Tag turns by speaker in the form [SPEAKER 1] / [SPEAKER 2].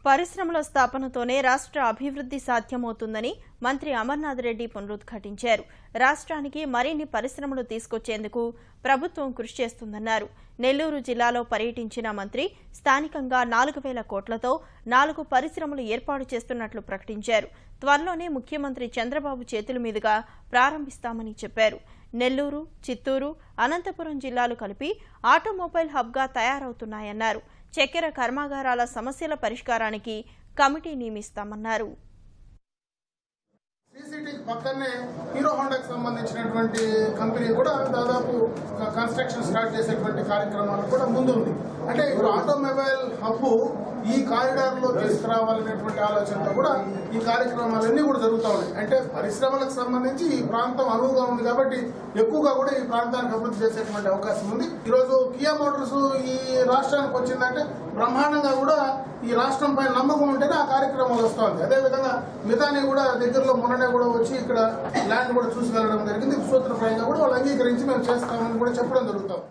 [SPEAKER 1] పరిశ్రమల స్థాపనతోనే రాష్ట్ర అభివృద్ధి సాధ్యమవుతుందని మంత్రి అమర్నాథ్ రెడ్డి పునరుద్ఘాటించారు. రాష్ట్రానికి మరిన్ని పరిశ్రమలు తీసుకొచ్చేందుకు ప్రభుత్వం కృషి చేస్తుందన్నారు. నెల్లూరు జిల్లాలో పర్యటించిన మంత్రి స్థానికంగా 4,000 కోట్లతో 4 పరిశ్రమలు ఏర్పాటు చేస్తున్నట్లు ప్రకటించారు. త్వరలోనే ముఖ్యమంత్రి చంద్రబాబు చేతుల మీదుగా ప్రారంభిస్తామని చెప్పారు. నెల్లూరు, చిత్తూరు, అనంతపురం జిల్లాలు కలిపి ఆటోమొబైల్ హబ్గా తయారవుతున్నాయన్నారు. చక్కెర కర్మాగారాల సమస్యల పరిష్కారానికి కమిటీ నియమిస్తామన్నారు.
[SPEAKER 2] సిసిటికి పక్కనే హీరో హోండాకి సంబంధించినటువంటి కంపెనీ కూడా దాదాపు కన్స్ట్రక్షన్ స్టార్ట్ చేసేటువంటి కార్యక్రమాలు కూడా ముందుంది. అంటే ఇప్పుడు ఆటోమొబైల్ హబ్ ఈ కారిడార్ లో తీసుకురావాలనేటువంటి ఆలోచనతో కూడా ఈ కార్యక్రమాలన్నీ కూడా జరుగుతూ ఉన్నాయి. అంటే పరిశ్రమలకు సంబంధించి ఈ ప్రాంతం అనువుగా ఉంది కాబట్టి ఎక్కువగా కూడా ఈ ప్రాంతానికి అభివృద్ధి చేసేటువంటి అవకాశం ఉంది. ఈరోజు కియా మోటార్స్ ఈ రాష్ట్రానికి వచ్చిందంటే బ్రహ్మాండంగా కూడా ఈ రాష్ట్రం పైన నమ్మకం ఉంటేనే ఆ కార్యక్రమాలు వస్తుంది. అదేవిధంగా మితాని కూడా దగ్గరలో మొన్ననే కూడా వచ్చి ఇక్కడ ల్యాండ్ కూడా చూసి వెళ్ళడం జరిగింది. సూత్రప్రాయంగా కూడా వాళ్ళు అంగీకరించి మేము చేస్తామని కూడా చెప్పడం జరుగుతాం.